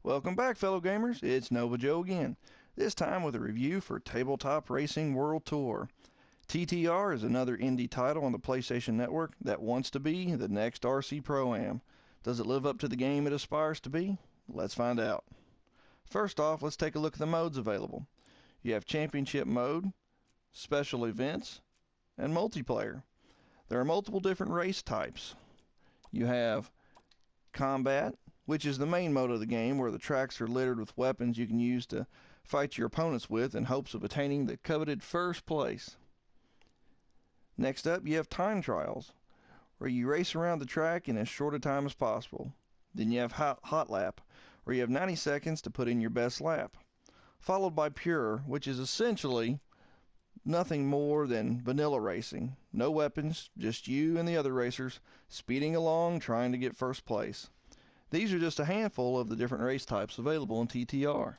Welcome back, fellow gamers. It's Nova Joe again, this time with a review for Tabletop Racing World Tour. TTR is another indie title on the PlayStation Network that wants to be the next RC Pro-Am. Does it live up to the game it aspires to be? Let's find out. First off, let's take a look at the modes available. You have Championship Mode, Special Events, and Multiplayer. There are multiple different race types. You have Combat, which is the main mode of the game, where the tracks are littered with weapons you can use to fight your opponents with in hopes of attaining the coveted first place. Next up, you have Time Trials, where you race around the track in as short a time as possible. Then you have Hot Lap, where you have 90 seconds to put in your best lap. Followed by Pure, which is essentially nothing more than vanilla racing. No weapons, just you and the other racers speeding along trying to get first place. These are just a handful of the different race types available in TTR.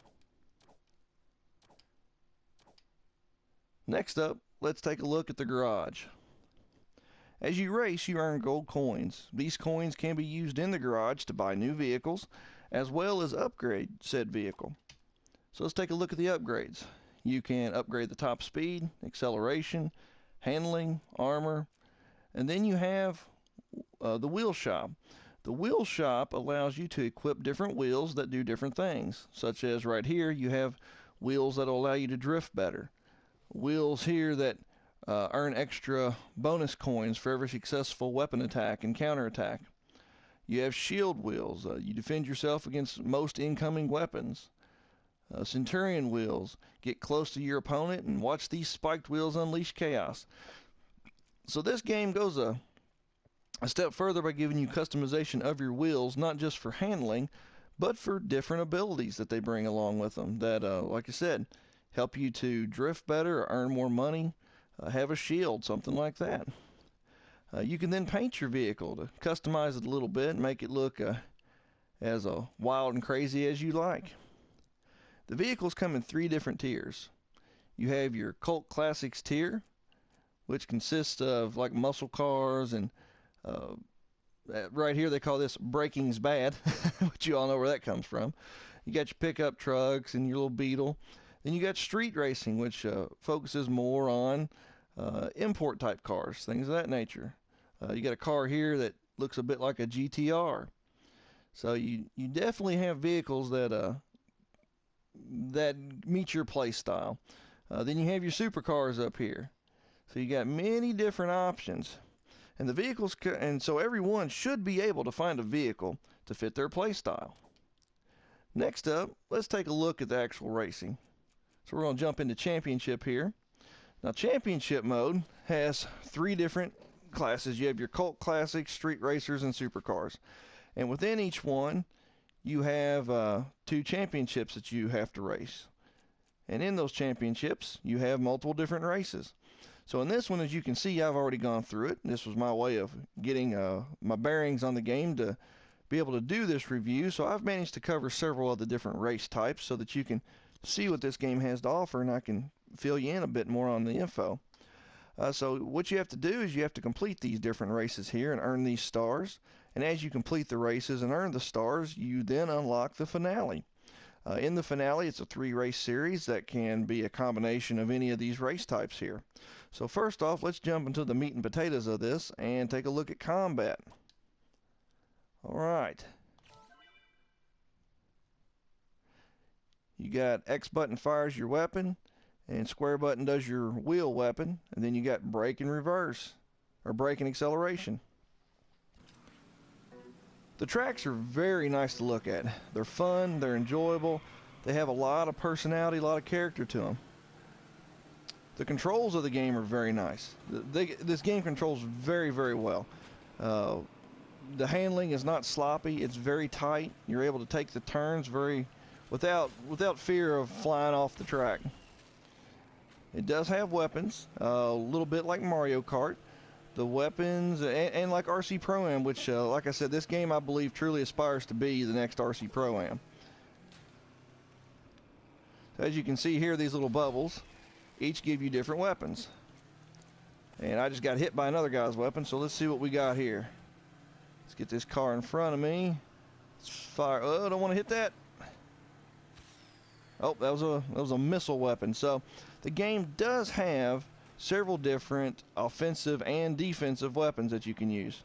Next up, let's take a look at the garage. As you race, you earn gold coins. These coins can be used in the garage to buy new vehicles, as well as upgrade said vehicle. So let's take a look at the upgrades. You can upgrade the top speed, acceleration, handling, armor, and then you have the wheel shop. The wheel shop allows you to equip different wheels that do different things, such as right here you have wheels that will allow you to drift better. Wheels here that earn extra bonus coins for every successful weapon attack and counterattack. You have shield wheels. You defend yourself against most incoming weapons. Centurion wheels. Get close to your opponent and watch these spiked wheels unleash chaos. So this game goes a step further by giving you customization of your wheels, not just for handling, but for different abilities that they bring along with them that, like I said, help you to drift better, or earn more money, have a shield, something like that. You can then paint your vehicle to customize it a little bit and make it look as wild and crazy as you like. The vehicles come in 3 different tiers. You have your Cult Classics tier, which consists of like muscle cars and right here they call this Breaking's Bad, which you all know where that comes from. You got your pickup trucks and your little Beetle. Then you got street racing, which focuses more on import type cars, things of that nature. You got a car here that looks a bit like a GTR. So you definitely have vehicles that meet your play style. Then you have your supercars up here. So you got many different options. And the vehicles, and so everyone should be able to find a vehicle to fit their play style. Next up, let's take a look at the actual racing. So we're going to jump into Championship here. Now, Championship mode has 3 different classes. You have your Cult Classics, Street Racers, and Supercars. And within each one, you have 2 championships that you have to race. And in those championships, you have multiple different races. So in this one, as you can see, I've already gone through it. This was my way of getting my bearings on the game to be able to do this review. So I've managed to cover several of the different race types so that you can see what this game has to offer, and I can fill you in a bit more on the info. So what you have to do is you have to complete these different races here and earn these stars. And as you complete the races and earn the stars, you then unlock the finale. In the finale, it's a 3-race series that can be a combination of any of these race types here. So first off, let's jump into the meat and potatoes of this and take a look at combat. Alright. You got X button fires your weapon, and square button does your wheel weapon, and then you got brake and reverse, or brake and acceleration. The tracks are very nice to look at. They're fun, they're enjoyable, they have a lot of personality, a lot of character to them. The controls of the game are very nice. This game controls very, very well. The handling is not sloppy, it's very tight. You're able to take the turns without fear of flying off the track. It does have weapons, a little bit like Mario Kart. The weapons, and like RC Pro-Am, which, like I said, this game I believe truly aspires to be the next RC Pro-Am. As you can see here, these little bubbles each give you different weapons. And I just got hit by another guy's weapon, so let's see what we got here. Let's get this car in front of me. Let's fire. Oh, I don't want to hit that. Oh, that was a missile weapon. So the game does have several different offensive and defensive weapons that you can use.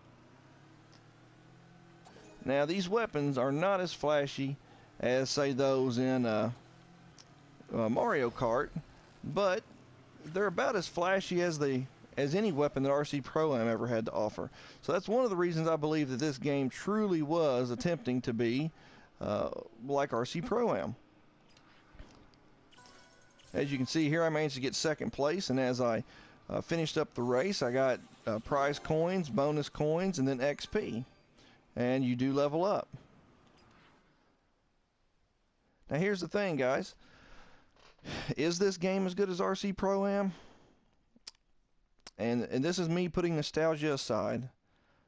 Now these weapons are not as flashy as, say, those in Mario Kart, but they're about as flashy as any weapon that RC Pro-Am ever had to offer. So that's one of the reasons I believe that this game truly was attempting to be like RC Pro-Am. As you can see here, I managed to get second place, and as I finished up the race, I got prize coins, bonus coins, and then XP. And you do level up. Now here's the thing, guys. Is this game as good as RC Pro-Am? And this is me putting nostalgia aside.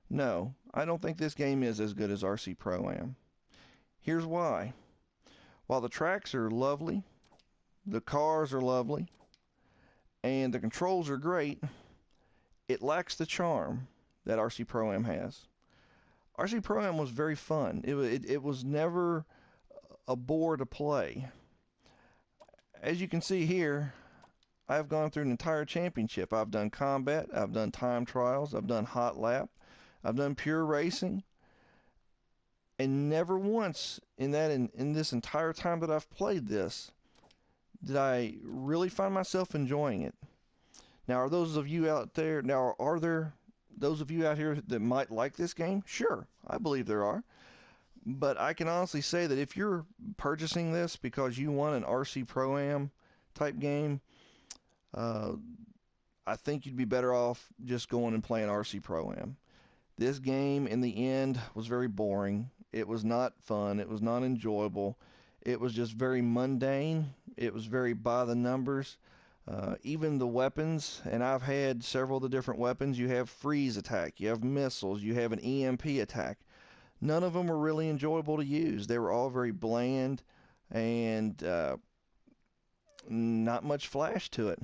No, I don't think this game is as good as RC Pro-Am. Here's why. While the tracks are lovely, the cars are lovely, and the controls are great, it lacks the charm that RC Pro-Am has. RC Pro-Am was very fun. It was never a bore to play. As you can see here, I've gone through an entire championship. I've done combat, I've done time trials, I've done hot lap, I've done pure racing, and never once in this entire time that I've played this did I really find myself enjoying it. Now, are those of you out there, are there those of you out here that might like this game? Sure, I believe there are. But I can honestly say that if you're purchasing this because you want an RC Pro-Am type game, I think you'd be better off just going and playing RC Pro-Am. This game, in the end, was very boring. It was not fun. It was not enjoyable. It was just very mundane. It was very by the numbers. Even the weapons, and I've had several of the different weapons. You have freeze attack, you have missiles, you have an EMP attack. None of them were really enjoyable to use. They were all very bland and not much flash to it.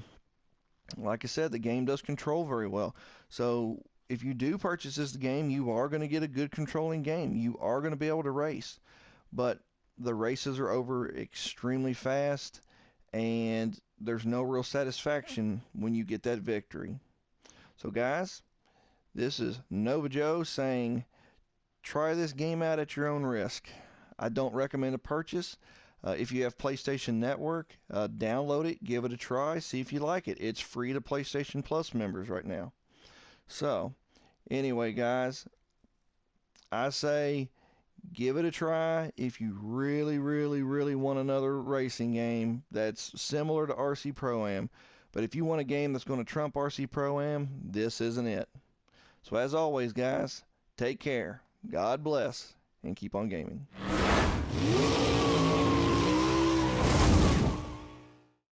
Like I said, the game does control very well. So if you do purchase this game, you are going to get a good controlling game. You are going to be able to race. But the races are over extremely fast, and there's no real satisfaction when you get that victory. So guys, this is Nova Joe saying, try this game out at your own risk. I don't recommend a purchase. If you have PlayStation Network, download it, give it a try, see if you like it. It's free to PlayStation Plus members right now. So, anyway, guys, I say give it a try if you really, really, really want another racing game that's similar to RC Pro-Am. But if you want a game that's going to trump RC Pro-Am, this isn't it. So as always, guys, take care. God bless, and keep on gaming.